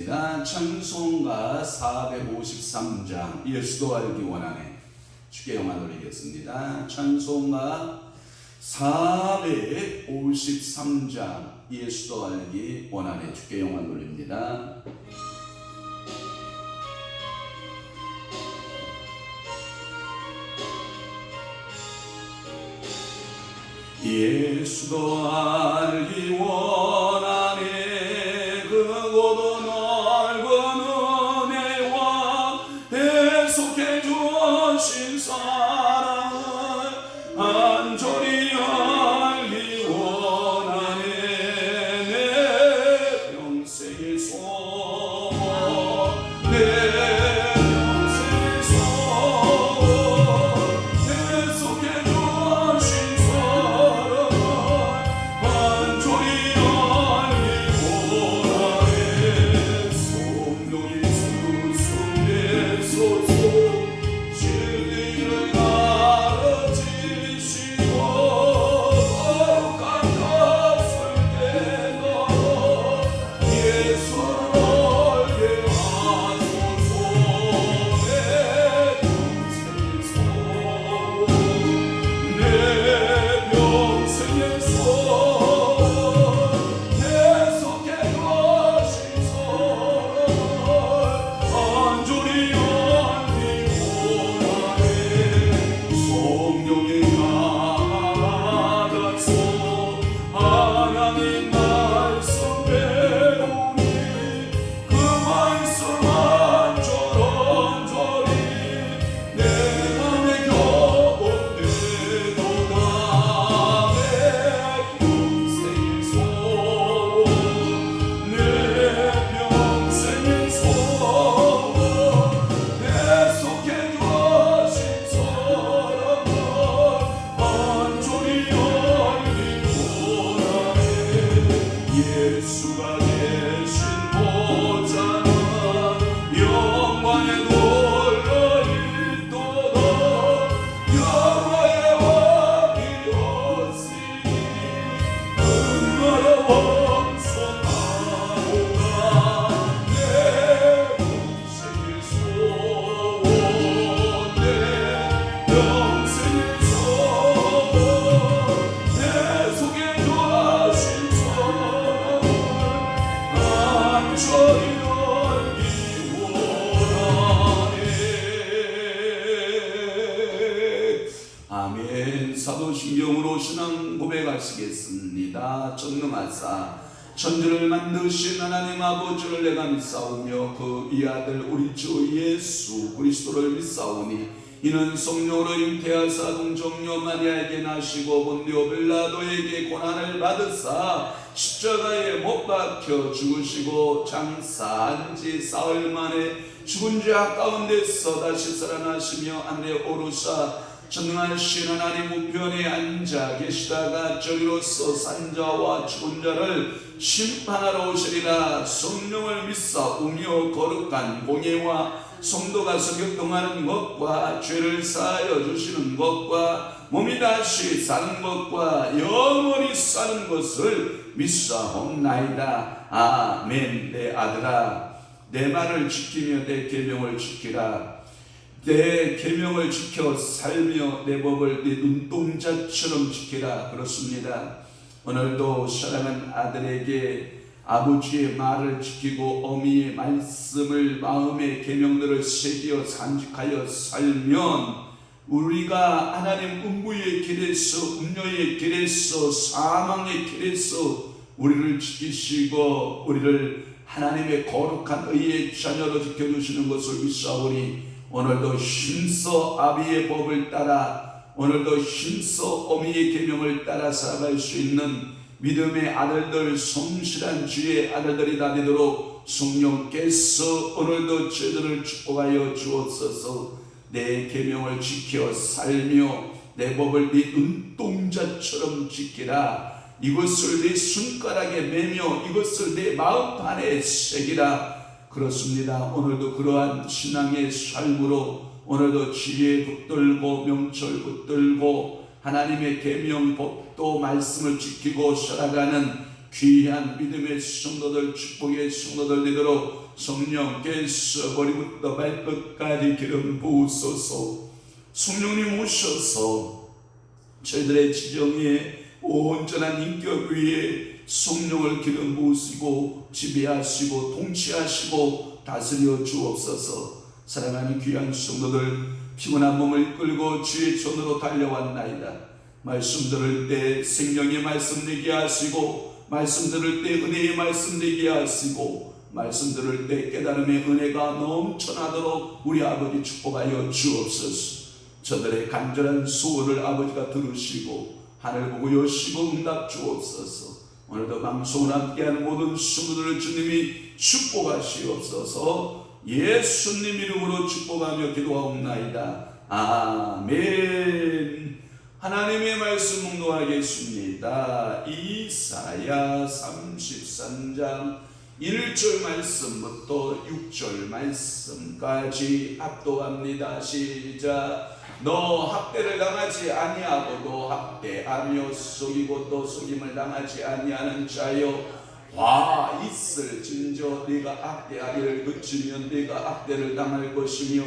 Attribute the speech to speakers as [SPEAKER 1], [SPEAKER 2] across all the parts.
[SPEAKER 1] 찬송가 453장 예수도 알기 원하네 주께 영광 돌리겠습니다. 찬송가 453장 예수도 알기 원하네 주께 영광 돌립니다. 예수도 알기 원하네 그고도 넓은 은혜와 대속해 주신 사랑을 간절히 알기 원하네 내 평생의 소원 내 평생의 소원 대속해 주신 예수가 계신 보좌는 영광의 놀러 있도다 영화의 왕이 오시니 은나라 왕성하도다 내 평생의 소원 내 평생의 소원 내 속에 주하신 아멘. 사도신경으로 신앙 고백하시겠습니다. 전능하사 천지를 만드신 하나님 아버지를 내가 믿사오며 그 이 아들 우리 주 예수 그리스도를 믿사오니 이는 성령으로 잉태하사 동정녀 마리아에게 나시고 본디오 빌라도에게 고난을 받으사 십자가에 못 박혀 죽으시고 장사한 지 사흘 만에 죽은 자 가운데서 다시 살아나시며 하늘에 오르사 전능하신 하나님 우편에 앉아 계시다가 저리로서 산자와 죽은 자를 심판하러 오시리라. 성령을 믿사오며 거룩한 공예와 성도가 성격동하는 것과 죄를 사하여 주시는 것과 몸이 다시 사는 것과 영원히 사는 것을 믿사옵나이다. 아멘. 내 아들아 내 말을 지키며 내 계명을 지키라. 내 계명을 지켜 살며 내 법을 네 눈동자처럼 지키라. 그렇습니다. 오늘도 사랑하는 아들에게 아버지의 말을 지키고 어미의 말씀을 마음의 계명들을 새기어 간직하여 살면 우리가 하나님 음부의 길에서 음녀의 길에서 사망의 길에서 우리를 지키시고 우리를 하나님의 거룩한 의의 자녀로 지켜주시는 것을 믿사오니 오늘도 힘써 아비의 법을 따라 오늘도 힘써 어미의 계명을 따라 살아갈 수 있는 믿음의 아들들 성실한 주의 아들들이 다 되도록 성령께서 오늘도 저희들을 축복하여 주옵소서. 내 계명을 지켜 살며 내 법을 네 눈동자처럼 지키라. 이것을 내 손가락에 매며 이것을 내 마음판에 새기라. 그렇습니다. 오늘도 그러한 신앙의 삶으로 오늘도 지혜 붙들고 명철 붙들고 하나님의 계명 법도 말씀을 지키고 살아가는 귀한 믿음의 성도들, 축복의 성도들 되도록 성령께서 머리부터 발끝까지 기름 부으소서. 성령님 오셔서 저희들의 지정에 온전한 인격 위에 성령을 기름 부으시고 지배하시고 통치하시고 다스려 주옵소서. 사랑하는 귀한 성도들, 피곤한 몸을 끌고 주의 손으로 달려왔나이다. 말씀 들을 때 생명의 말씀 되게 하시고, 말씀 들을 때 은혜의 말씀 되게 하시고, 말씀 들을 때 깨달음의 은혜가 넘쳐나도록 우리 아버지 축복하여 주옵소서. 저들의 간절한 소원을 아버지가 들으시고 하늘 보고 여시고 응답 주옵소서. 오늘도 방송을 함께하는 모든 성도들을 주님이 축복하시옵소서. 예수님 이름으로 축복하며 기도하옵나이다. 아멘. 하나님의 말씀 묵도하겠습니다. 이사야 33장 1절 말씀부터 6절 말씀까지 압도합니다. 시작. 너 학대를 당하지 아니하고도 학대하며 속이고 또 속임을 당하지 아니하는 자여, 와 있을진저 네가 학대하기를 그치면 네가 학대를 당할 것이며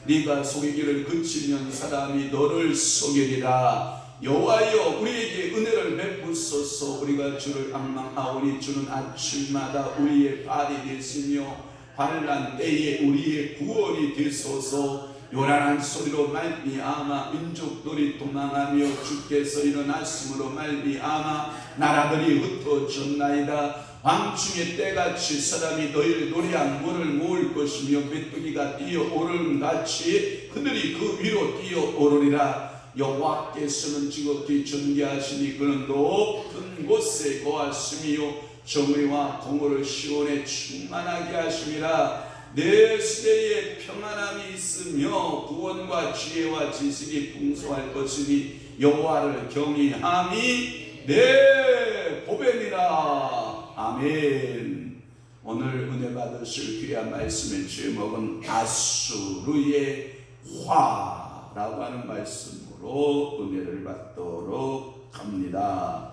[SPEAKER 1] 네가 속이기를 그치면 사람이 너를 속이리라. 여호와여 우리에게 은혜를 베푸소서. 우리가 주를 앙망하오니 주는 아침마다 우리의 발이 되시며 환난 때에 우리의 구원이 되소서. 요란한 소리로 말미암아 민족들이 도망하며 주께서 일어나심으로 말미암아 나라들이 흩어졌나이다. 왕중의 때같이 사람이 너희를 노래한 물을 모을 것이며 메뚜기가 뛰어오름같이 그들이 그 위로 뛰어오르리라. 여호와께서는 지극히 존귀하시니 그는 높은 곳에 거하시며 정의와 공의를 시온에 충만하게 하심이라. 내 시대에 평안함이 있으며 구원과 지혜와 지식이 풍성할 것이니 여호와를 경외함이 내 보배니라. 아멘. 오늘 은혜 받으실 귀한 말씀의 제목은 아수르의 화라고 하는 말씀으로 은혜를 받도록 합니다.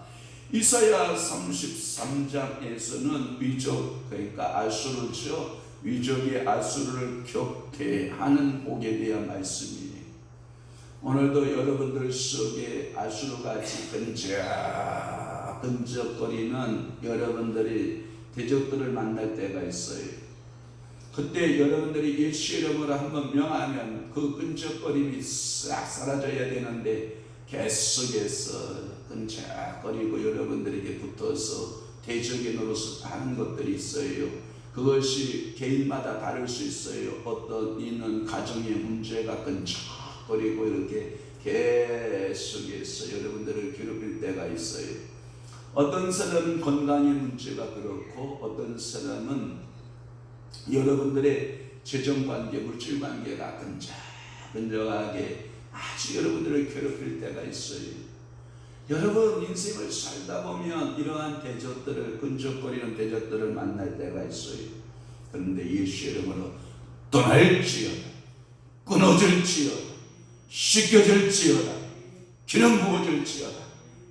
[SPEAKER 1] 이사야 33장에서는 위적, 그러니까 아수르죠. 위적의 아수르를 격퇴하는 복에 대한 말씀이에요. 오늘도 여러분들 속에 아수르같이 끈적거리는 여러분들이 대적들을 만날 때가 있어요. 그때 여러분들이 예수 이름으로 한번 명하면 그 끈적거림이 싹 사라져야 되는데 계속해서 끈적거리고 여러분들에게 붙어서 대적의 노릇을 하는 것들이 있어요. 그것이 개인마다 다를 수 있어요. 어떤 이는 가정의 문제가 끈적거리고 이렇게 계속해서 여러분들을 괴롭힐 때가 있어요. 어떤 사람은 건강의 문제가 그렇고 어떤 사람은 여러분들의 재정관계, 물질관계가 끈적끈적하게 아주 여러분들을 괴롭힐 때가 있어요. 여러분 인생을 살다 보면 이러한 대적들을, 끈적거리는 대적들을 만날 때가 있어요. 그런데 예수 이름으로 떠날지어다, 끊어질지어다, 씻겨질지어다, 기름 부어질지어다.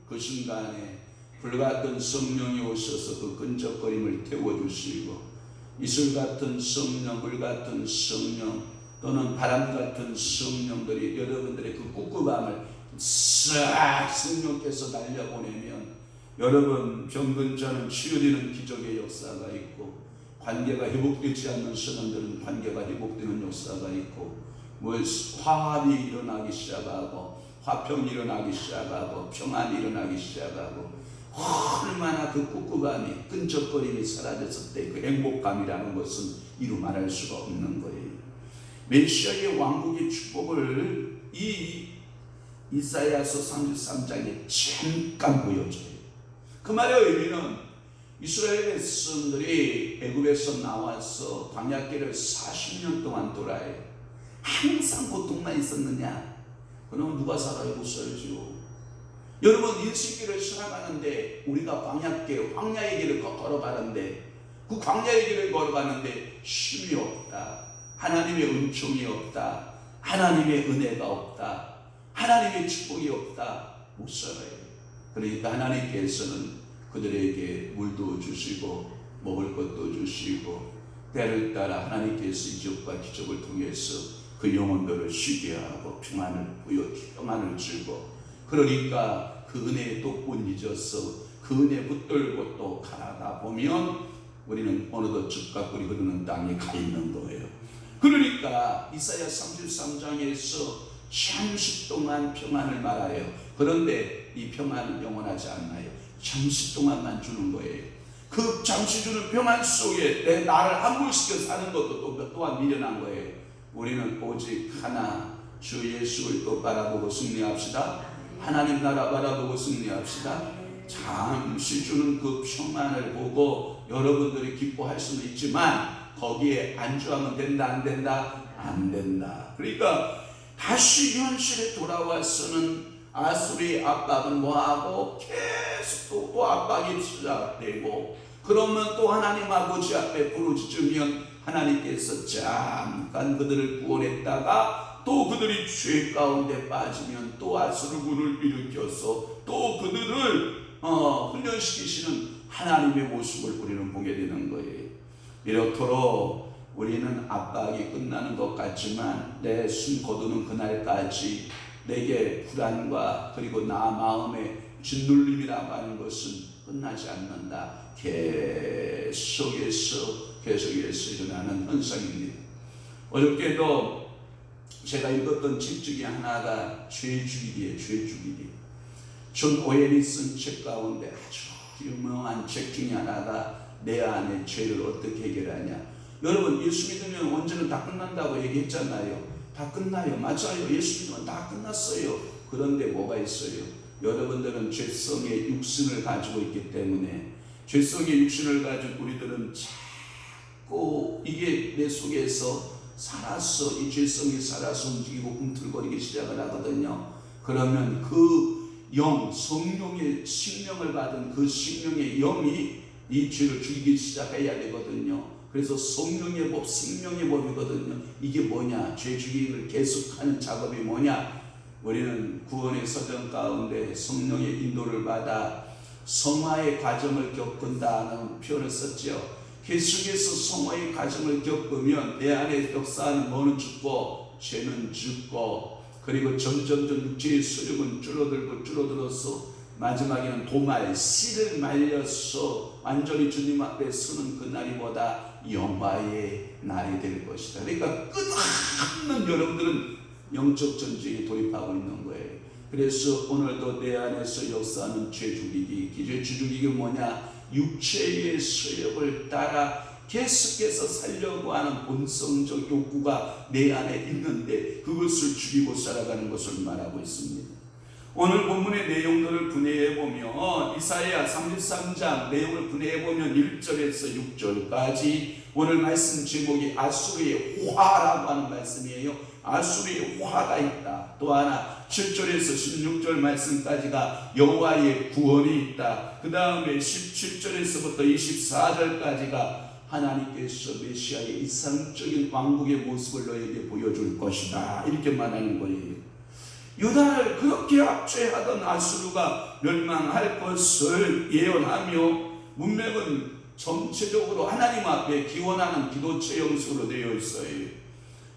[SPEAKER 1] 그 순간에 불같은 성령이 오셔서 그 끈적거림을 태워주시고, 이슬같은 성령, 불같은 성령 또는 바람같은 성령들이 여러분들의 그 꿉꿉함을 싹 성령께서 날려보내면 여러분 병든자는 치유되는 기적의 역사가 있고, 관계가 회복되지 않는 사람들은 관계가 회복되는 역사가 있고, 화합이 일어나기 시작하고 화평이 일어나기 시작하고 평안이 일어나기 시작하고, 얼마나 그 꿉꿉함이 끈적거림이 사라졌을 때 그 행복감이라는 것은 이루 말할 수가 없는 거예요. 메시아의 왕국의 축복을 이 이사야서 33장에 잠깐 보여줘요. 그 말의 의미는 이스라엘 백성들이 애굽에서 나와서 광야길을 40년 동안 돌아요. 항상 고통만 있었느냐? 그럼 누가 살아요? 못 살죠. 여러분 인생길을 살아가는데 우리가 광야의 길을 걸어가는데 그 광야의 길을 걸어가는데 힘이 없다, 하나님의 은총이 없다, 하나님의 은혜가 없다, 하나님의 축복이 없다, 못 살아요. 그러니까 하나님께서는 그들에게 물도 주시고 먹을 것도 주시고 때를 따라 하나님께서 이적과 기적을 통해서 그 영혼들을 쉬게 하고 평안을 주고, 그러니까 그 은혜에 또 못 잊어서 그 은혜 붙들고 또 가다 보면 우리는 어느덧 즙과 꿀이 흐르는 땅에 가 있는 거예요. 그러니까 이사야 33장에서 잠시 동안 평안을 말하여, 그런데 이 평안은 영원하지 않나요? 잠시 동안만 주는 거예요. 그 잠시 주는 평안 속에 내 나를 함몰시켜 사는 것도 또한 미련한 거예요. 우리는 오직 하나, 주 예수를 또 바라보고 승리합시다. 하나님 나라 바라보고 승리합시다. 잠시 주는 그 평안을 보고 여러분들이 기뻐할 수는 있지만 거기에 안주하면 된다 안 된다? 안 된다. 그러니까 다시 현실에 돌아와서는 아수리의 압박은 뭐하고 계속 또 압박이 시작되고, 그러면 또 하나님 아버지 앞에 부르짖으면 하나님께서 잠깐 그들을 구원했다가 또 그들이 죄 가운데 빠지면 또 아수르군을 일으켜서 또 그들을 훈련시키시는 하나님의 모습을 우리는 보게 되는 거예요. 이렇도록 우리는 압박이 끝나는 것 같지만 내 숨 거두는 그날까지 내게 불안과 그리고 나 마음의 짓눌림이라고 하는 것은 끝나지 않는다. 계속해서 일어나는 현상입니다. 어저께도 제가 읽었던 책 중에 하나가 죄주일이에요. 죄주일이. 존 오웰이 쓴 책 가운데 아주 유명한 책 중에 하나가 내 안의 죄를 어떻게 해결하냐. 여러분, 예수 믿으면 언제는 다 끝난다고 얘기했잖아요. 다 끝나요. 맞아요. 예수 믿으면 다 끝났어요. 그런데 뭐가 있어요? 여러분들은 죄성의 육신을 가지고 있기 때문에, 죄성의 육신을 가진 우리들은 자꾸 이게 내 속에서 살아서, 이 죄성이 살아서 움직이고 꿈틀거리기 시작을 하거든요. 그러면 그 영, 성령의 생명을 받은 그 생명의 영이 이 죄를 죽이기 시작해야 되거든요. 그래서 성령의 법, 생명의 법이거든요. 이게 뭐냐? 죄 죽이기를 계속하는 작업이 뭐냐? 우리는 구원의 서정 가운데 성령의 인도를 받아 성화의 과정을 겪는다는 표현을 썼죠. 계속해서 성화의 과정을 겪으면 내 안에 역사하는 뭐는 죽고 죄는 죽고, 그리고 점점 육체의 수력은 줄어들어서 마지막에는 도말, 씨를 말려서 완전히 주님 앞에 서는 그날이 뭐다? 영화의 날이 될 것이다. 그러니까 끝없는 여러분들은 영적 전쟁에 돌입하고 있는 거예요. 그래서 오늘도 내 안에서 역사하는 죄 죽이기, 죄 죽이기 뭐냐? 육체의 수력을 따라 계속해서 살려고 하는 본성적 욕구가 내 안에 있는데 그것을 죽이고 살아가는 것을 말하고 있습니다. 오늘 본문의 내용들을 분해해보면, 이사야 33장 내용을 분해해보면 1절에서 6절까지 오늘 말씀 제목이 아수르의 화라고 하는 말씀이에요. 아수르의 화가 있다. 또 하나 7절에서 16절 말씀까지가 여호와의 구원이 있다. 그 다음에 17절에서부터 24절까지가 하나님께서 메시아의 이상적인 왕국의 모습을 너에게 보여줄 것이다. 이렇게 말하는 거예요. 유다를 그렇게 압제하던 아수르가 멸망할 것을 예언하며, 문맥은 전체적으로 하나님 앞에 기원하는 기도체 형식으로 되어 있어요.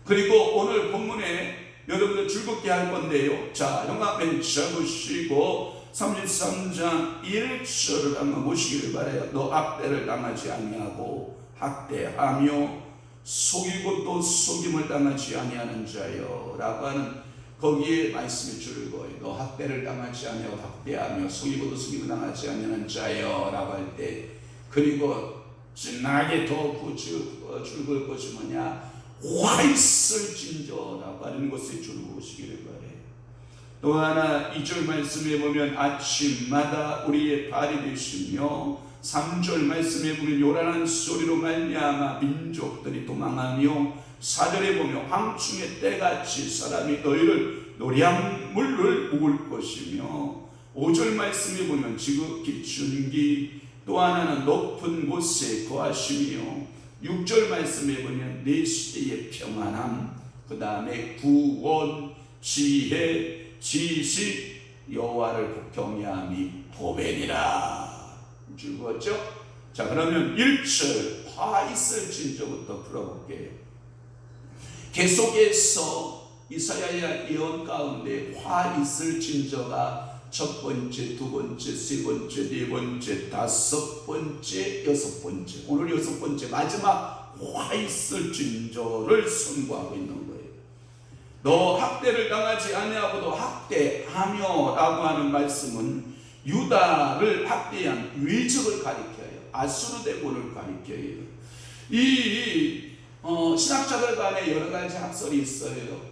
[SPEAKER 1] 그리고 오늘 본문에 여러분들 즐겁게 할 건데요. 자, 영화펜 잡으시고 33장 1절을 한번 보시기를 바라요. 너 학대를 당하지 아니하고 학대하며 속이고 또 속임을 당하지 아니하는 자여 라고 하는 거기에 말씀이 줄을 거예요. 너 학대를 당하지 아니하고 학대하며 속이고도 속임을 당하지 아니하는 자여 라고 할 때, 그리고 진하게 더 줄걸 것이 뭐냐? 화 있을진저 라고 하는 것에 줄을 보시기를 바라요. 또 하나 2절 말씀에 보면 아침마다 우리의 발이 되시며, 3절 말씀에 보면 요란한 소리로 말미암아 민족들이 도망하며, 4절에 보면 황충의 때같이 사람이 너희를 노량물을 먹을 것이며, 5절 말씀에 보면 지극히 준기, 또 하나는 높은 곳에 거하시며, 6절 말씀에 보면 내 시대의 평안함, 그 다음에 구원, 지혜, 지식, 여호와를 경외함이 보배니라. 즐거웠죠? 자, 그러면 1절 화 있을 징조부터 풀어볼게요. 계속해서 이사야의 예언 가운데 화 있을 징조가 첫 번째, 두 번째, 세 번째, 네 번째, 다섯 번째, 여섯 번째, 오늘 여섯 번째 마지막 화 있을 징조를 선고하고 있는 거예요. 너 학대를 당하지 아니하고도 학대하며 라고 하는 말씀은 유다를 학대한 외적을 가리켜요. 아수르 대군을 가리켜요. 신학자들 간에 여러 가지 학설이 있어요.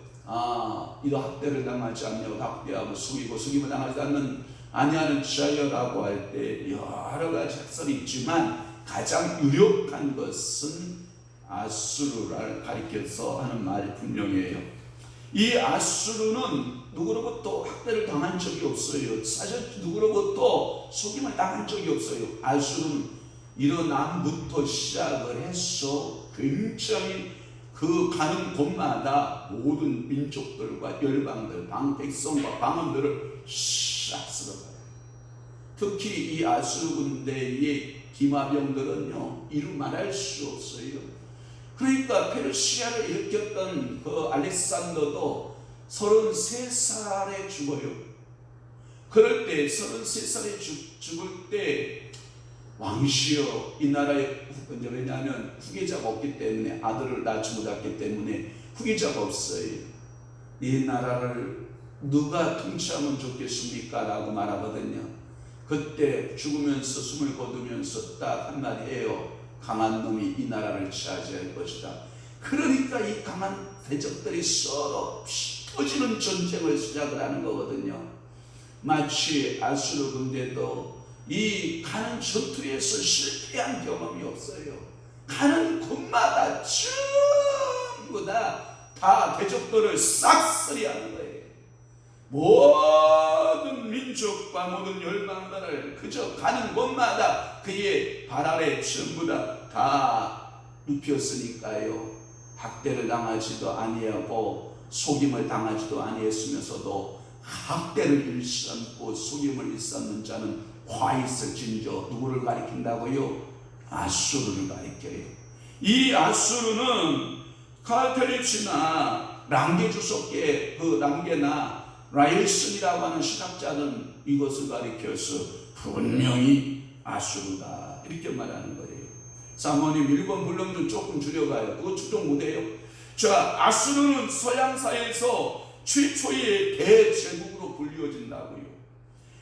[SPEAKER 1] 이도 학대를 당하지 않냐고 학대하고 속임을 당하지 아니하는 자여라고 할 때 여러 가지 학설이 있지만 가장 유력한 것은 아수르를 가리켜서 하는 말이 분명해요. 이 아수르는 누구로부터 학대를 당한 적이 없어요. 사실 누구로부터 속임을 당한 적이 없어요. 아수르는 일어남부터 시작을 해서 굉장히 그 가는 곳마다 모든 민족들과 열방들, 백성과 방언들을 싹 쓸어가요. 특히 이 아수르 군대의 기마병들은요, 이루 말할 수 없어요. 그러니까 페르시아를 일으켰던 그 알렉산더도 33살에 죽어요. 그럴 때 33살에 죽을 때 왕시여, 이 나라에 왜냐하면 후계자가 없기 때문에, 아들을 낳지 못했기 때문에 후계자가 없어요. 이 나라를 누가 통치하면 좋겠습니까? 라고 말하거든요. 그때 죽으면서 숨을 거두면서 딱 한마디예요. 강한 놈이 이 나라를 차지할 것이다. 그러니까 이 강한 대적들이 서로 피 터지는 전쟁을 시작을 하는 거거든요. 마치 아수르 군대도 이 가는 전투에서 실패한 경험이 없어요. 가는 곳마다 전부 다 대적들을 싹쓸이하는 거예요. 모든 민족과 모든 열방들을 그저 가는 곳마다 그의 발 아래 전부 다 눕혔으니까요. 학대를 당하지도 아니하고 속임을 당하지도 아니했으면서도 학대를 일삼고 속임을 일삼는 자는 화 있을 징조, 누구를 가리킨다고요? 아수르를 가리켜요. 이 아수르는 카르텔리치나 랑게 주석계 그 랑게나 라일슨이라고 하는 신학자는 이것을 가리켜서 분명히 아수르다 이렇게 말하는 거예요. 사모님 1번 불러 좀 조금 줄여가요. 그거 추정 못해요. 자, 아수르는 서양사에서 최초의 대제국으로 불리워진다고요.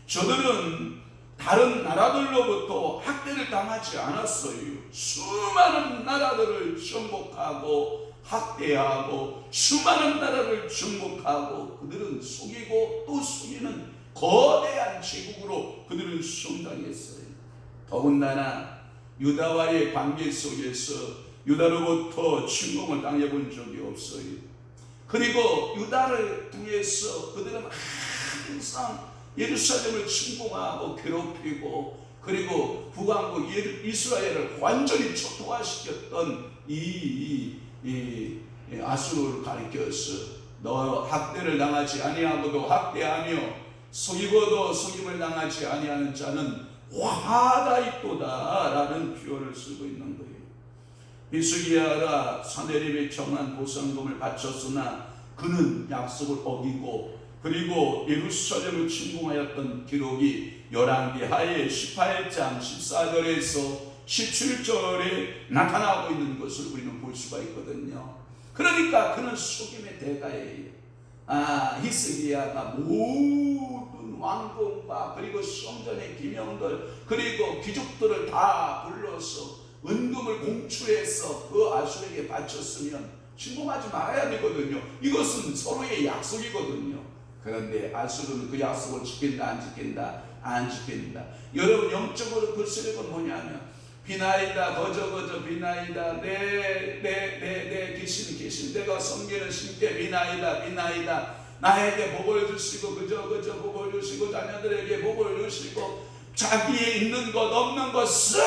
[SPEAKER 1] 저들은 다른 나라들로부터 학대를 당하지 않았어요. 수많은 나라들을 정복하고 학대하고 수많은 나라를 정복하고 그들은 속이고 또 속이는 거대한 제국으로 그들은 성장했어요. 더군다나 유다와의 관계 속에서 유다로부터 침공을 당해본 적이 없어요. 그리고 유다를 통해서 그들은 항상 예루살렘을 침공하고 괴롭히고 그리고 북왕국 이스라엘을 완전히 초토화시켰던 이 아수르를 가리켜서 너 학대를 당하지 아니하고도 학대하며 속이고도 속임을 당하지 아니하는 자는 화가 있도다 라는 표현을 쓰고 있는 거예요. 히스기야가 사내립에 정한 보상금을 바쳤으나 그는 약속을 어기고 그리고 예루살렘을 침공하였던 기록이 열왕기하의 18장 14절에서 17절에 나타나고 있는 것을 우리는 볼 수가 있거든요. 그러니까 그는 속임의 대가예요. 히스기야가 모든 왕궁과 그리고 성전의 기명들 그리고 귀족들을 다 불러서 은금을 공출해서 그 아수르에게 바쳤으면 침공하지 말아야 되거든요. 이것은 서로의 약속이거든요. 그런데 아수르는 그 약속을 지킨다 안 지킨다? 안 지킨다. 여러분 영적으로 그 세력은 뭐냐면 비나이다 거저 비나이다 내 귀신 내가 섬기는 신께 비나이다 나에게 복을 주시고 그저 복을 주시고 자녀들에게 복을 주시고 자기에 있는 것 없는 것 싹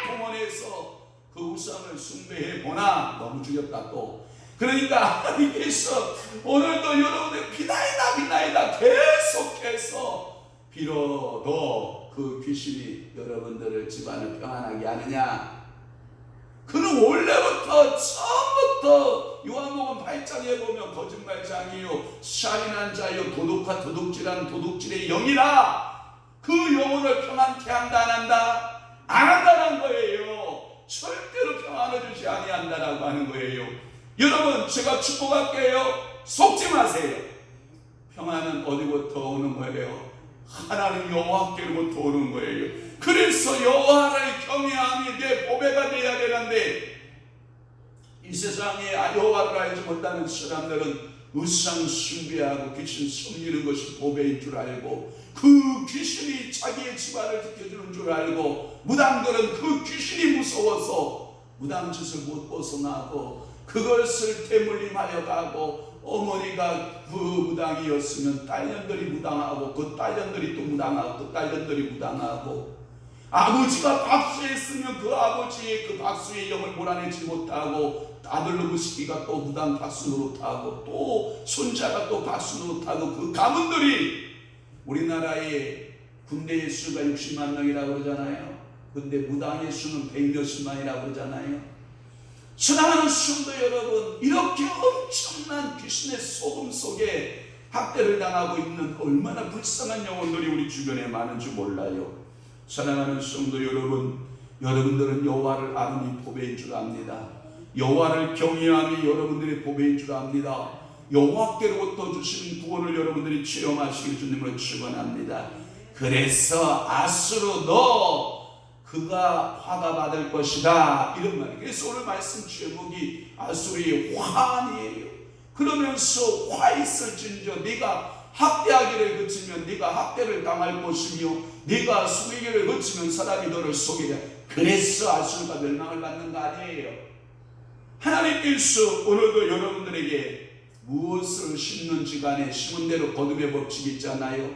[SPEAKER 1] 동원해서 그 우상을 숭배해 보나 너무 죽였다 또. 그러니까 하나님께서 오늘도 여러분의 비나이다 계속해서 빌어도 그 귀신이 여러분들을 집안을 평안하게 하느냐? 그는 원래부터 처음부터 요한복음 8장에 보면 거짓말장이요 살인한 자요 도둑과 도둑질한 도둑질의 영이라 그 영혼을 평안케 한다 안 한다? 안 한다는 거예요. 절대로 평안을 주지 아니한다라고 하는 거예요. 여러분 제가 축복할게요. 속지 마세요. 평안은 어디부터 오는 거예요? 하나님 여호와께로부터 오는 거예요. 그래서 여호와를 경외함이 내 보배가 되어야 되는데 이 세상에 여호와를 알지 못하는 사람들은 우상 숭배하고 귀신 섬기는 것이 보배인 줄 알고 그 귀신이 자기의 집안을 지켜주는 줄 알고 무당들은 그 귀신이 무서워서 무당짓을 못 벗어나고 그것을 대물림하여 가고 어머니가 그 무당이었으면 딸년들이 무당하고 그 딸년들이 또 무당하고 그 딸년들이 무당하고 아버지가 박수했으면 그 아버지의 그 박수의 영을 몰아내지 못하고 아들 노릇시키가 또 무당 박수 노릇하고 또 손자가 또 박수 노릇하고 그 가문들이 우리나라의 군대의 수가 60만 명이라고 그러잖아요. 근데 무당의 수는 100몇십만이라고 그러잖아요. 사랑하는 성도 여러분, 이렇게 엄청난 귀신의 소금 속에 학대를 당하고 있는 얼마나 불쌍한 영혼들이 우리 주변에 많은 줄 몰라요. 사랑하는 성도 여러분, 여러분들은 여호와를 아는 이 보배인 줄 압니다. 여호와를 경외함이 여러분들의 보배인 줄 압니다. 여호와께로부터 주신 구원을 여러분들이 체험하시길 주님으로 축원합니다. 그래서 아수르도 그가 화가 받을 것이다 이런 말이에요. 그래서 오늘 말씀 제목이 아수르의 화환이에요. 그러면서 화 있을진저 네가 학대하기를 그치면 네가 학대를 당할 것이며 네가 속이기를 그치면 사람이 너를 속이랴. 그래서 아수르가 멸망을 받는 거 아니에요. 하나님께서 오늘도 여러분들에게 무엇을 심는지 간에 심은 대로 거듭의 법칙이 있잖아요.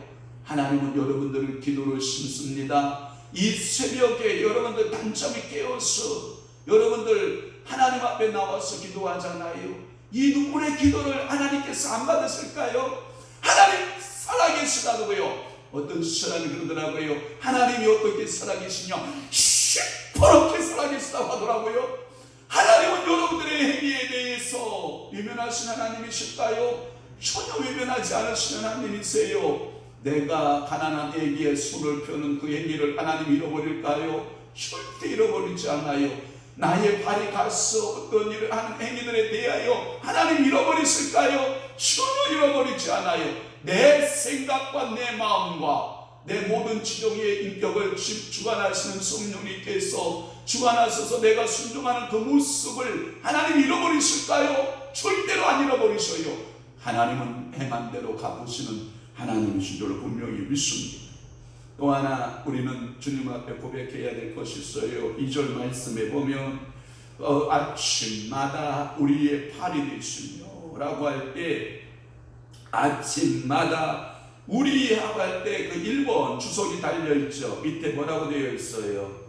[SPEAKER 1] 하나님은 여러분들의 기도를 심습니다. 이 새벽에 여러분들 단잠이 깨어서 여러분들 하나님 앞에 나와서 기도하잖아요. 이 눈물의 기도를 하나님께서 안 받으실까요? 하나님 살아계시다고요. 어떤 사람이 그러더라고요. 하나님이 어떻게 살아계시냐? 시퍼렇게 살아계시다고 하더라고요. 하나님은 여러분들의 행위에 대해서 외면하신 하나님이실까요? 전혀 외면하지 않으시는 하나님이세요. 내가 가난한 애기의 손을 펴는 그 행위를 하나님 잃어버릴까요? 절대 잃어버리지 않아요. 나의 발이 가서 어떤 일을 하는 행위들에 대하여 하나님 잃어버리실까요? 전혀 잃어버리지 않아요. 내 생각과 내 마음과 내 모든 지정의 인격을 주관하시는 성령님께서 주관하셔서 내가 순종하는 그 모습을 하나님 잃어버리실까요? 절대로 안 잃어버리셔요. 하나님은 행한 대로 갚으시는 하나님이신 줄로 분명히 믿습니다. 또 하나 우리는 주님 앞에 고백해야 될 것이 있어요. 2절 말씀에 보면 아침마다 우리의 팔이 되시며 라고 할 때 아침마다 우리하고 할 때 그 1번 주석이 달려있죠. 밑에 뭐라고 되어 있어요?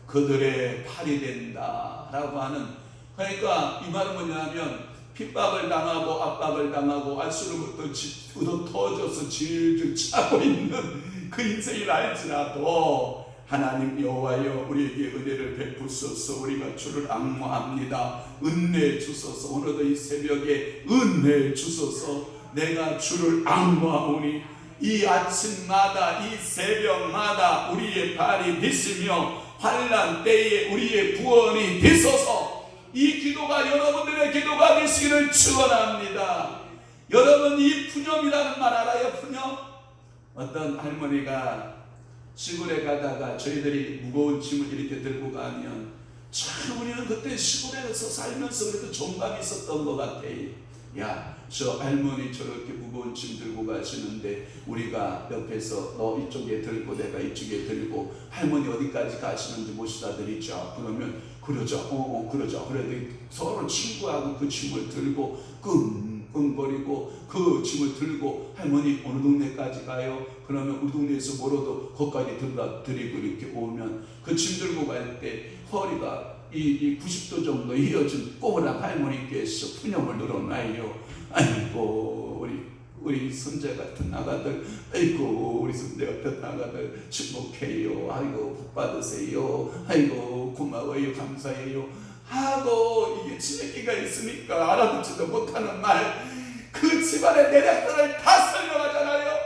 [SPEAKER 1] 그들의 팔이 된다 라고 하는, 그러니까 이 말은 뭐냐면 핍박을 당하고 압박을 당하고 알수로부터 얻어 터져서 질질 차고 있는 그 인생을 알지라도 하나님 여호와여 우리에게 은혜를 베푸소서. 우리가 주를 앙모합니다. 은혜 주소서. 오늘도 이 새벽에 은혜 주소서. 내가 주를 앙모하오니 이 아침마다 이 새벽마다 우리의 발이 되시며 환난 때에 우리의 구원이 되소서. 이 기도가 여러분들의 기도가 되시기를 축원합니다. 여러분 이 푸념이라는 말 알아요? 푸념? 어떤 할머니가 시골에 가다가 저희들이 무거운 짐을 이렇게 들고 가면 참 우리는 그때 시골에서 살면서 그래도 정감이 있었던 것 같아요. 야, 저 할머니 저렇게 무거운 짐 들고 가시는데 우리가 옆에서 너 이쪽에 들고 내가 이쪽에 들고 할머니 어디까지 가시는지 모시다 드리죠. 그러면 그러죠. 그러죠. 그래도 서로 친구하고 그 짐을 들고 끙끙거리고 그 짐을 들고 할머니 어느 동네까지 가요? 그러면 우리 동네에서 멀어도 거기까지 들다 드리고 이렇게 오면 그 짐 들고 갈 때 허리가 이 90도 정도 휘어진 꼬부랑 할머니께서 푸념을 늘어놔요. 아이고 우리 우리 손자 같은 아가들, 아이고 우리 손자 같은 아가들 축복해요, 아이고 복 받으세요, 아이고 고마워요, 감사해요 하고, 이게 치맥기가 있으니까 알아듣지도 못하는 말, 그 집안의 내력들을 다 설명하잖아요.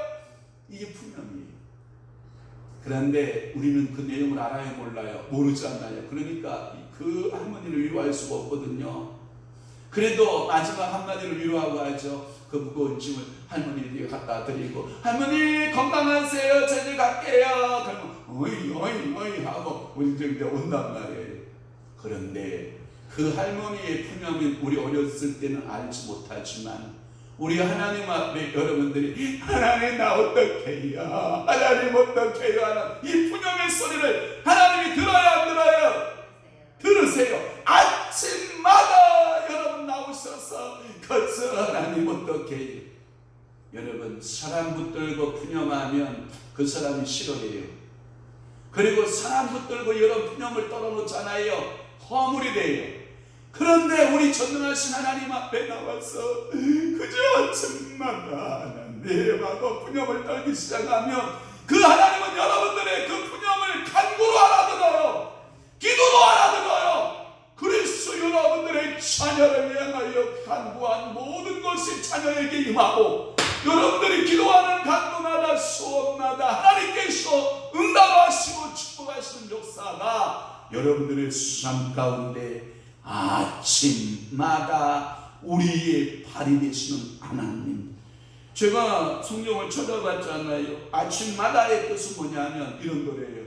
[SPEAKER 1] 이게 푸념이에요. 그런데 우리는 그 내용을 알아요, 몰라요? 모르지 않나요? 그러니까 그 할머니를 위로할 수가 없거든요. 그래도 마지막 한마디로 위로하고 하죠. 그 무거운 짐을 할머니에게 갖다 드리고, 할머니 건강하세요, 제주 갈게요. 그러면 어이 하고 우리 이제 온단 말이에요. 그런데 그 할머니의 푸념은 우리 어렸을 때는 알지 못하지만, 우리 하나님 앞에 여러분들이 하나님 나 어떡해요, 하나님 어떡해요 하는 이 푸념의 소리를 하나님이 들어야 안 들어요? 들으세요. 아침마다 여러분 나오셔서 거쳐 하나님 어떡해요. 여러분 사람 붙들고 푸념하면 그 사람이 싫어해요. 그리고 사람 붙들고 여러 푸념을 떨어놓잖아요. 허물이 돼요. 그런데 우리 전능하신 하나님 앞에 나와서 그저 아침마다 하나님하고 푸념을 떨기 시작하면 그 하나님은 여러분들의 그 푸념을 간구로 알아들어요. 기도로 알아들어요. 그래서 여러분들의 자녀를 향하여 간구한 모든 것이 자녀에게 임하고, 여러분들이 기도하는 간구마다 수업마다 하나님께서 응답하시고 축복하시는 역사가 여러분들의 삶 가운데 아침마다 우리의 발이 되시는 하나님. 제가 성경을 찾아봤잖아요. 아침마다의 뜻은 뭐냐면 이런 거래요.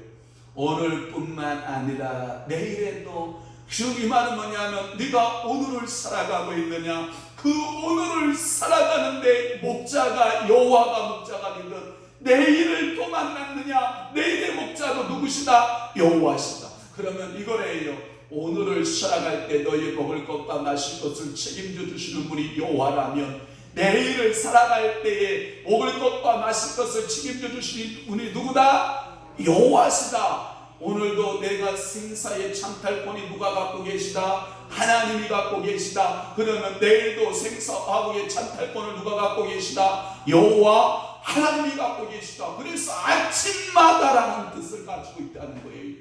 [SPEAKER 1] 오늘뿐만 아니라 내일에도. 즉 이 말은 뭐냐면 네가 오늘을 살아가고 있느냐, 그 오늘을 살아가는데 목자가 여호와가 목자가 되듯 내일을 또 만났느냐, 내일의 목자도 누구시다? 여호와시다. 그러면 이거래요. 오늘을 살아갈 때 너희 먹을 것과 마실 것을 책임져 주시는 분이 여호와라면, 내일을 살아갈 때에 먹을 것과 마실 것을 책임져 주시는 분이 누구다? 여호와시다. 오늘도 내가 생사의 창탈권이 누가 갖고 계시다? 하나님이 갖고 계시다. 그러면 내일도 생사화국의 창탈권을 누가 갖고 계시다? 여호와 하나님이 갖고 계시다. 그래서 아침마다라는 뜻을 가지고 있다는 거예요.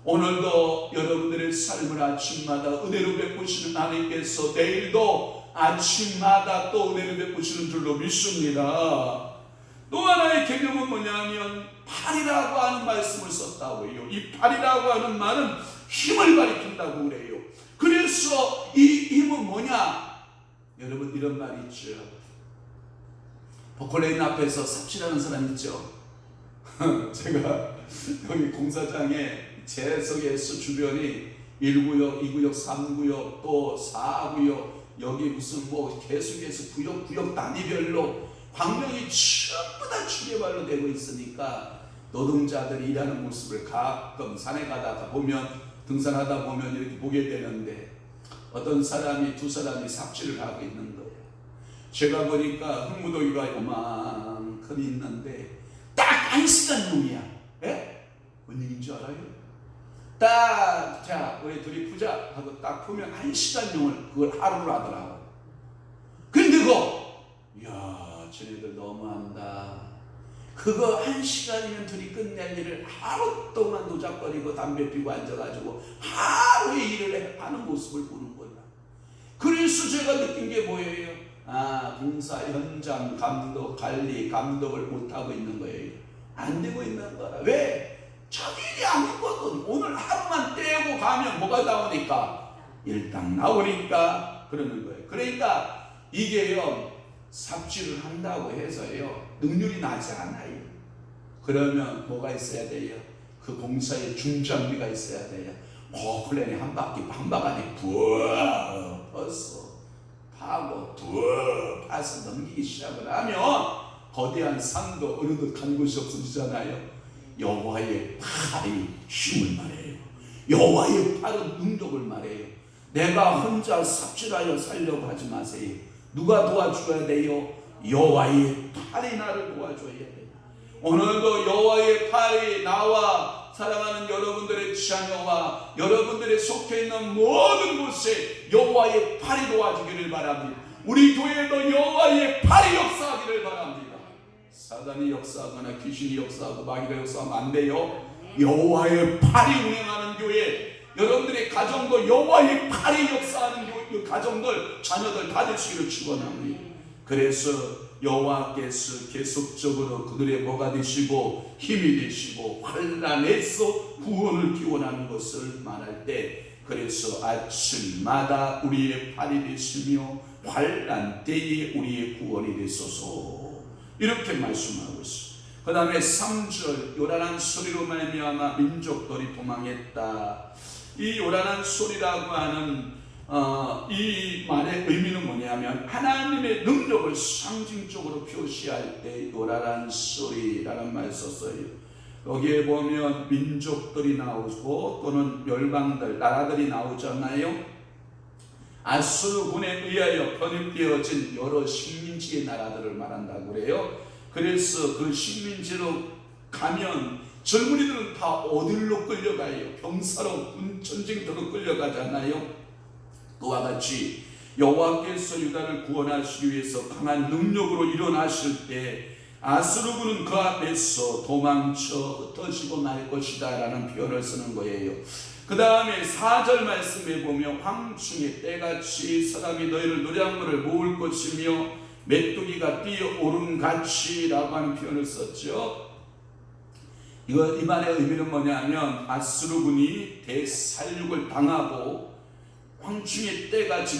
[SPEAKER 1] 오늘도 여러분들의 삶을 아침마다 은혜로 베푸시는 하나님께서 내일도 아침마다 또 은혜로 베푸시는 줄로 믿습니다. 또 하나의 개념은 뭐냐면 팔이라고 하는 말씀을 썼다고 해요. 이 팔이라고 하는 말은 힘을 가리킨다고 그래요. 그래서 이 힘은 뭐냐? 여러분 이런 말이 있죠. 버클레인 앞에서 삽질하는 사람 있죠. 제가 여기 공사장에 재석에서 주변이 1구역, 2구역, 3구역, 또 4구역, 여기 무슨 뭐 계속해서 구역 단위별로 광명이 전부 다 출애발로 되고 있으니까 노동자들이 일하는 모습을 가끔 산에 가다가 보면, 등산하다 보면 이렇게 보게 되는데, 어떤 사람이 두 사람이 삽질을 하고 있는 거예요. 제가 보니까 흙무더기가 요만큼 있는데 딱 1시간용이야. 예? 뭔 얘기인지 알아요? 딱, 자, 우리 둘이 푸자 하고 딱 보면 1시간용을 그걸 하루로 하더라고. 근데 그거, 이야, 쟤네들 너무한다. 그거 1시간이면 둘이 끝낼 일을 하루 동안 노작거리고 담배 피고 앉아가지고 하루의 일을 하는 모습을 보는 거야. 그래서 제가 느낀 게 뭐예요? 아, 공사 현장 감독, 관리, 감독을 못하고 있는 거예요. 안 되고 있는 거라. 왜? 자기 일이 아니거든. 오늘 하루만 떼고 가면 뭐가 나오니까? 일당 나오니까 그러는 거예요. 그러니까 이게요, 삽질을 한다고 해서요 능률이 나지 않아요. 그러면 뭐가 있어야 돼요? 그 공사에 중장비가 있어야 돼요. 플랜이 한 바퀴 부어 벗어 파고 파서 넘기기 시작을 하면 거대한 산도 어느덧 간 곳이 없어지잖아요. 여호와의 팔이 힘을 말해요. 여호와의 팔은 능력을 말해요. 내가 혼자 삽질하여 살려고 하지 마세요. 누가 도와줘야 돼요? 여호와의 팔이 나를 도와줘야 돼요. 오늘도 여호와의 팔이 나와 사랑하는 여러분들의 자녀와 여러분들의 속해 있는 모든 곳에 여호와의 팔이 도와주기를 바랍니다. 우리 교회도 여호와의 팔이 역사하기를 바랍니다. 사단이 역사하거나 귀신이 역사하고 마귀가 역사하면 안 돼요. 여호와의 팔이 운행하는 교회, 여러분들의 가정도 여호와의 팔이 역사하는 교회, 가정들, 자녀들 다 되시기를 축원합니다. 그래서 여호와께서 계속적으로 그들의 뭐가 되시고 힘이 되시고 환난에서 구원을 기원하는 것을 말할 때, 그래서 아침마다 우리의 팔이 되시며 환난 때에 우리의 구원이 되소서, 이렇게 말씀하고 있습니다. 그 다음에 3절, 요란한 소리로 말미암아 민족들이 도망했다. 이 요란한 소리라고 하는 이 말의 의미는 뭐냐면, 하나님의 능력을 상징적으로 표시할 때 요란한 소리라는 말을 썼어요. 여기에 보면 민족들이 나오고 또는 열방들, 나라들이 나오잖아요. 아수르군에 의하여 편입되어진 여러 식민지의 나라들을 말한다고 그래요. 그래서 그 식민지로 가면 젊은이들은 다 어디로 끌려가요? 병사로 전쟁터로 끌려가잖아요. 그와 같이 여호와께서 유다를 구원하시기 위해서 강한 능력으로 일어나실 때 아수르군은 그 앞에서 도망쳐 흩어지고 말 것이다 라는 표현을 쓰는 거예요. 그 다음에 4절 말씀에 보면 황충의 때같이 사람이 너희를 노량물을 모을 것이며 메뚜기가 뛰어오름 같이 라고 하는 표현을 썼죠. 이 말의 의미는 뭐냐면, 아수르군이 대살육을 당하고 황충의 때같이,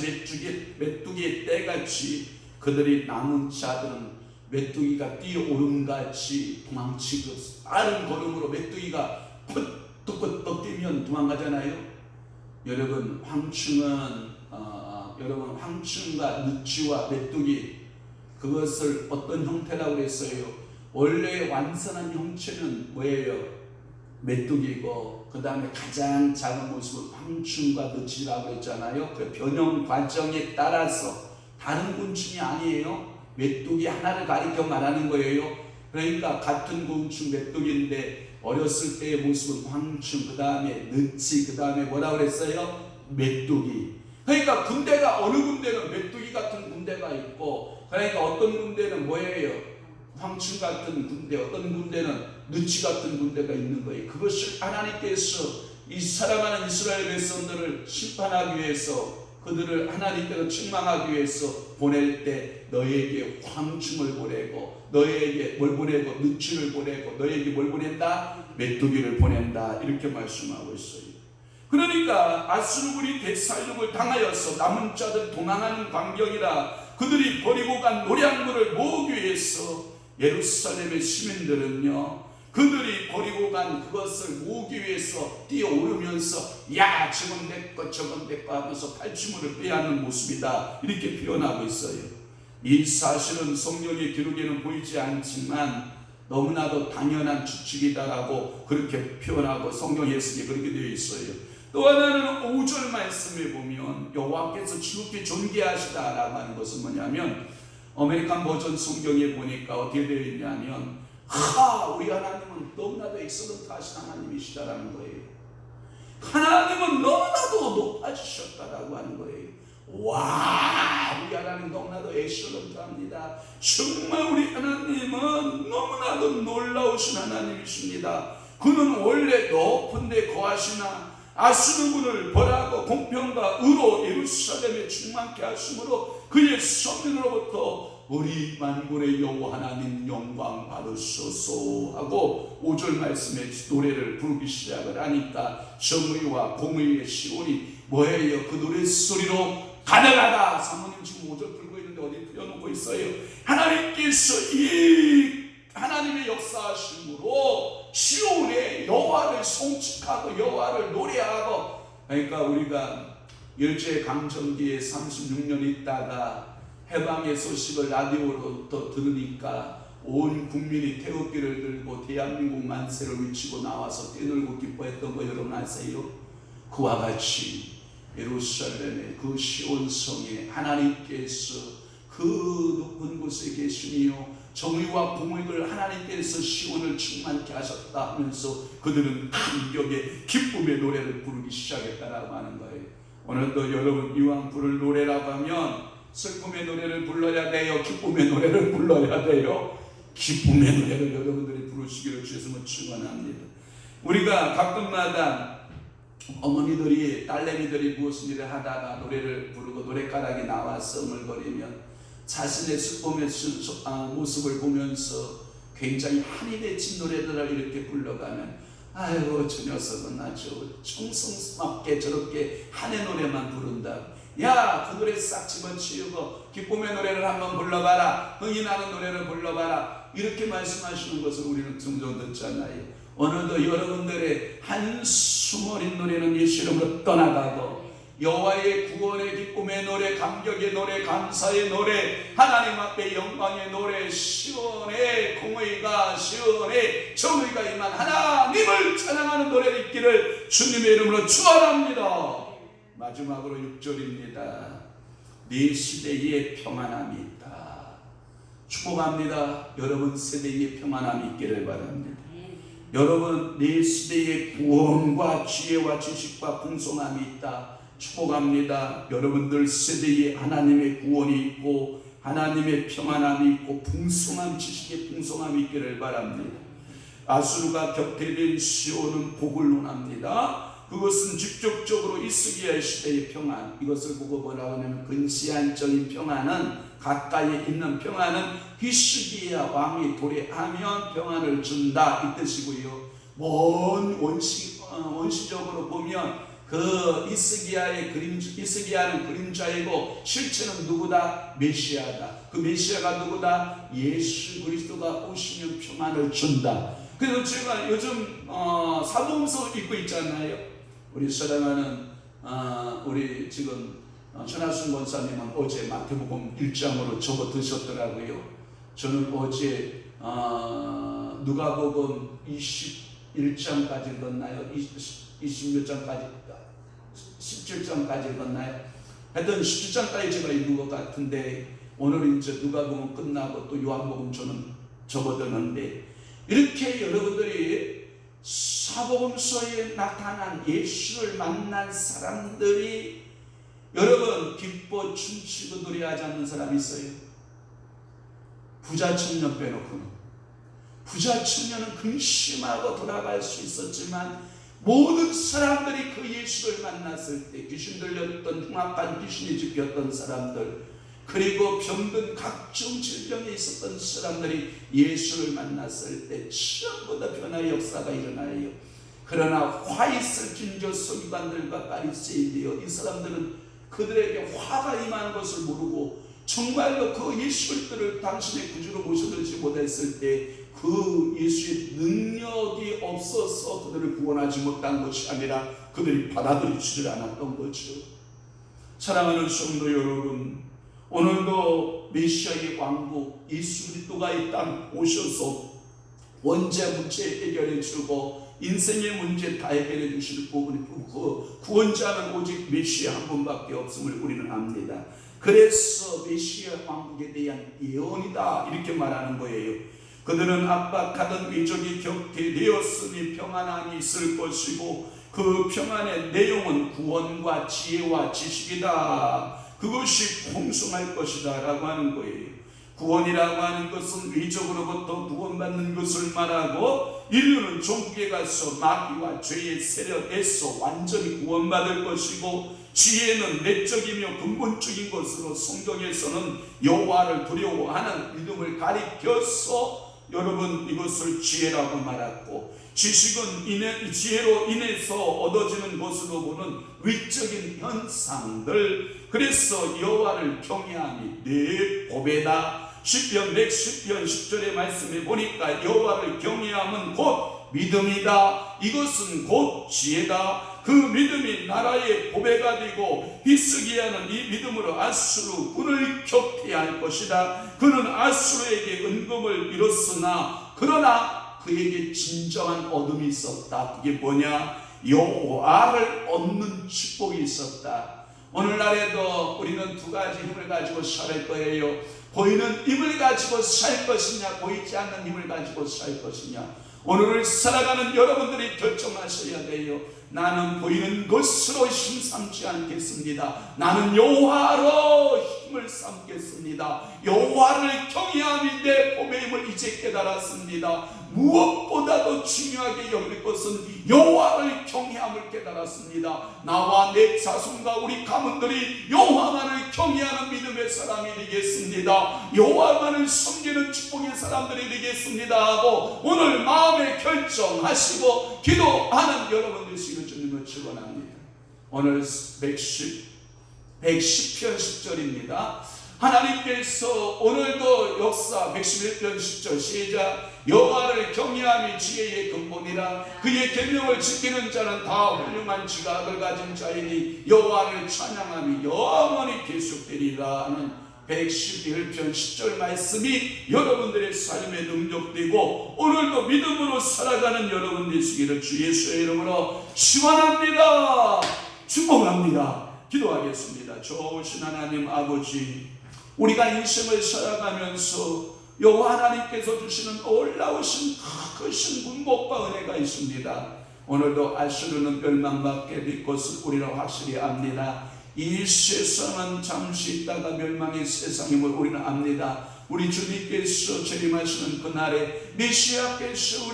[SPEAKER 1] 메뚜기의 때같이 그들이 남은 자들은 메뚜기가 뛰어오름같이 도망치고, 빠른 걸음으로 메뚜기가 끄떡끄떡 뛰면 도망가잖아요. 여러분, 황충과 느치와 메뚜기, 그것을 어떤 형태라고 했어요? 원래 완전한 형체는 뭐예요? 메뚜기고, 그 다음에 가장 작은 모습은 황충과 느치라고 했잖아요. 그 변형 과정에 따라서 다른 곤충이 아니에요. 메뚜기 하나를 가리켜 말하는 거예요. 그러니까 같은 곤충 메뚜기인데 어렸을 때의 모습은 황충, 그 다음에 느치, 그 다음에 뭐라고 그랬어요? 메뚜기. 그러니까 군대가, 어느 군대는 메뚜기 같은 군대가 있고, 그러니까 어떤 군대는 뭐예요? 황충 같은 군대, 어떤 군대는 느치 같은 군대가 있는 거예요. 그것을 하나님께서 이 사랑하는 이스라엘 백성들을 심판하기 위해서, 그들을 하나님께서 책망하기 위해서 보낼 때 너희에게 황충을 보내고, 너희에게 뭘 보내고? 느치를 보내고, 너희에게 뭘 보낸다? 메뚜기를 보낸다, 이렇게 말씀하고 있어요. 그러니까 아수르군이 대살육을 당하여서 남은 자들 도망하는 광경이라 그들이 버리고 간 노량물을 모으기 위해서 예루살렘의 시민들은요, 그들이 버리고 간 그것을 모으기 위해서 뛰어오르면서 야, 저건 내꺼 저건 내꺼 하면서 탈취물을 빼앗는 모습이다, 이렇게 표현하고 있어요. 이 사실은 성경의 기록에는 보이지 않지만 너무나도 당연한 추측이다라고 그렇게 표현하고 성경 해석에 그렇게 되어 있어요. 또 하나는 5절 말씀에 보면 여호와께서 지극히 존귀하시다라고 하는 것은 뭐냐면, 아메리칸 버전 성경에 보니까 어떻게 되어 있냐면, 우리 하나님은 너무나도 엑셀런트하신 하나님이시다라는 거예요. 하나님은 너무나도 높아지셨다라고 하는 거예요. 와, 우리 하나님 너무나도 엑셀런트합니다. 정말 우리 하나님은 너무나도 놀라우신 하나님이십니다. 그는 원래 높은 데 거하시나 아수르군을 벌하고 공평과 의로 예루살렘에 충만케 하심으로 그의 성민으로부터 우리 만군의 여호와 하나님 영광 받으소서 하고 5절 말씀에 노래를 부르기 시작을 하니까 정의와 공의의 시온이 뭐예요? 그 노랫소리로 가득하다. 사모님 지금 5절 불고 있는데 어디 펴놓고 있어요? 하나님께서 이 하나님의 역사하심으로 시온에 여호와를 송축하고 여호와를 노래하고, 그러니까 우리가 일제강점기에 36년 있다가 해방의 소식을 라디오로 또 들으니까 온 국민이 태극기를 들고 대한민국 만세를 외치고 나와서 뛰놀고 기뻐했던 거 여러분 아세요? 그와 같이 예루살렘의 그 시온성에 하나님께서 그 높은 곳에 계시며 정의와 공의를 하나님께서 시온을 충만케 하셨다 하면서 그들은 감격의 기쁨의 노래를 부르기 시작했다라고 하는 거예요. 오늘도 여러분 이왕 부를 노래라고 하면 슬픔의 노래를 불러야 돼요? 기쁨의 노래를 불러야 돼요? 기쁨의 노래를 여러분들이 부르시기를 주님은 축원합니다. 우리가 가끔마다 어머니들이 딸내미들이 무슨 일을 하다가 노래를 부르고 노랫가락이 나와서 응얼거리면 자신의 슬픔의 모습을 보면서 굉장히 한이 맺힌 노래들을 이렇게 불러가면 아이고 저 녀석은 아주 청성스럽게 저렇게 한의 노래만 부른다. 야, 그 노래 싹 집어치우고 기쁨의 노래를 한번 불러봐라. 흥이 나는 노래를 불러봐라. 이렇게 말씀하시는 것을 우리는 종종 듣잖아요. 어느덧 여러분들의 한숨 어린 노래는 예수 이름으로 떠나가고 여호와의 구원의 기쁨의 노래, 감격의 노래, 감사의 노래, 하나님 앞에 영광의 노래, 시온의 공의가 시온의 정의가 임한 하나님을 찬양하는 노래를 있기를 주님의 이름으로 축원합니다. 마지막으로 6절입니다. 네 시대에 평안함이 있다. 축복합니다. 여러분 세대에 평안함이 있기를 바랍니다. 여러분 네 시대에 구원과 지혜와 지식과 풍성함이 있다. 축복합니다. 여러분들 세대에 하나님의 구원이 있고 하나님의 평안함이 있고 풍성한 지식의 풍성함이 있기를 바랍니다. 아수르가 격퇴된 시온은 복을 논합니다. 그것은 직접적으로 이스기야 시대의 평안, 이것을 보고 뭐라고 하냐면 근시안적인 평안은 가까이에 있는 평안은 히스기야 왕이 도래하면 평안을 준다 이 뜻이고요. 먼 원시적으로 보면 그 이스기야는 그림자이고 실체는 누구다? 메시아다. 그 메시아가 누구다? 예수 그리스도가 오시면 평안을 준다. 그래서 제가 요즘 사복음서 읽고 있잖아요. 우리 사랑하는 우리 지금 전하순 권사님은 어제 마태복음 1장으로 적어 드셨더라고요. 저는 어제 누가복음 21장까지 읽었나요? 20몇 장까지 17장까지 읽었나요? 하여튼 17장까지 제가 읽은 것 같은데 오늘 이제 누가복음 끝나고 또 요한복음 저는 접어드는데 이렇게 여러분들이 사복음서에 나타난 예수를 만난 사람들이 여러분 기뻐 춤추고 노래하지 않는 사람이 있어요? 부자 청년 빼놓고는. 부자 청년은 근심하고 돌아갈 수 있었지만 모든 사람들이 그 예수를 만났을 때 귀신 들렸던 흉악한 귀신이 집혔던 사람들 그리고 병든 각종 질병에 있었던 사람들이 예수를 만났을 때 전부 다 변화의 역사가 일어나요. 그러나 화있을 긴조 서기관들과 바리새인이요 이 사람들은 그들에게 화가 임하는 것을 모르고 정말로 그 예수를 당신의 구주로 모셔들지 못했을 때 그 예수의 능력이 없어서 그들을 구원하지 못한 것이 아니라 그들이 받아들이지를 않았던 거죠. 사랑하는 성도 여러분, 오늘도 메시아의 왕국 예수 그리스도가 이 땅 오셔서 원죄 문제 해결해 주고 인생의 문제 다 해결해 주실 부분이 그 구원자는 오직 메시아 한 분밖에 없음을 우리는 압니다. 그래서 메시아 왕국에 대한 예언이다 이렇게 말하는 거예요. 그들은 압박하던 위족이 격퇴되었으니 평안함이 있을 것이고 그 평안의 내용은 구원과 지혜와 지식이다. 그것이 풍성할 것이다 라고 하는 거예요. 구원이라고 하는 것은 위적으로부터 구원받는 것을 말하고 인류는 종국에 가서 마귀와 죄의 세력에서 완전히 구원받을 것이고 지혜는 내적이며 근본적인 것으로 성경에서는 여호와를 두려워하는 믿음을 가리켜서 여러분 이것을 지혜라고 말하고 지식은 지혜로 인해서 얻어지는 것으로 보는 위적인 현상들 그래서 여호와를 경외함이 내 법에다 시편 110편 10절의 말씀에 보니까 여호와를 경외함은 곧 믿음이다. 이것은 곧 지혜다. 그 믿음이 나라의 보배가 되고 히스기야는 이 믿음으로 아수르 군을 격퇴할 것이다. 그는 아수르에게 은금을 잃었으나 그러나 그에게 진정한 얻음이 있었다. 그게 뭐냐? 여호와를 얻는 축복이 있었다. 오늘날에도 우리는 두 가지 힘을 가지고 살 거예요. 보이는 힘을 가지고 살 것이냐 보이지 않는 힘을 가지고 살 것이냐. 오늘을 살아가는 여러분들이 결정하셔야 돼요. 나는 보이는 것으로 힘 삼지 않겠습니다. 나는 여호와로 힘을 삼 깨달았습니다. 여호와를 경외함이 내 보배임을 이제 깨달았습니다. 무엇보다도 중요하게 여길 것은 여호와를 경외함을 깨달았습니다. 나와 내 자손과 우리 가문들이 여호와만을 경외하는 믿음의 사람이 되겠습니다. 여호와만을 섬기는 축복의 사람들이 되겠습니다 하고 오늘 마음에 결정하시고 기도하는 여러분 되시기를 주님을 축원합니다. 오늘 110편 10절입니다. 하나님께서 오늘도 역사 111편 10절 시작. 여호와를 경외함이 지혜의 근본이라 그의 계명을 지키는 자는 다 훌륭한 지각을 가진 자이니 여호와를 찬양함이 영원히 계속되리라 하는 111편 10절 말씀이 여러분들의 삶에 능력되고 오늘도 믿음으로 살아가는 여러분 되시기를 주 예수의 이름으로 축원합니다. 축복합니다. 기도하겠습니다. 좋으신 하나님 아버지, 우리가 인생을 살아가면서 여호와 하나님께서 주시는 놀라우신 크신 군복과 은혜가 있습니다. 오늘도 아수르는 멸망받게 될 것을 우리는 확실히 압니다. 이 세상은 잠시 있다가 멸망의 세상임을 우리는 압니다. 우리 주님께서 재림하시는 그날에 메시아께서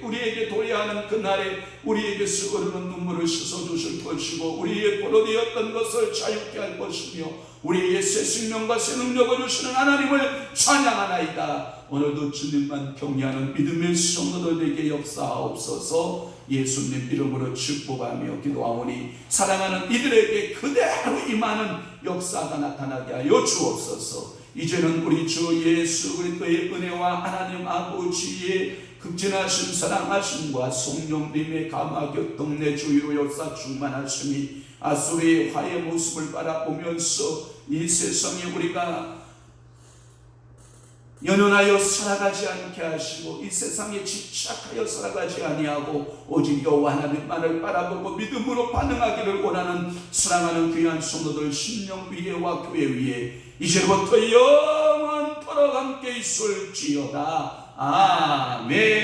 [SPEAKER 1] 우리에게 도래하는 그날에 우리에게서 흐르는 눈물을 씻어주실 것이고 우리의 포로되었던 것을 자유케 할 것이며 우리에게 새 생명과 새 능력을 주시는 하나님을 찬양하나이다. 오늘도 주님만 경외하는 믿음의 성도들에게 역사하옵소서. 예수님 이름으로 축복하며 기도하오니 사랑하는 이들에게 그대로 임하는 역사가 나타나게 하여 주옵소서. 이제는 우리 주 예수 그리스도의 은혜와 하나님 아버지의 극진하신 사랑하심과 성령님의 감화교통 내 주위로 역사 충만하심이 아수르의 화의 모습을 바라보면서 이 세상에 우리가 연연하여 살아가지 않게 하시고 이 세상에 집착하여 살아가지 아니하고 오직 여호와 하나님만을 바라보고 믿음으로 반응하기를 원하는 사랑하는 귀한 성도들 심령 위에와 교회 위에 이제부터 영원토록 함께 있을지어다. 아멘.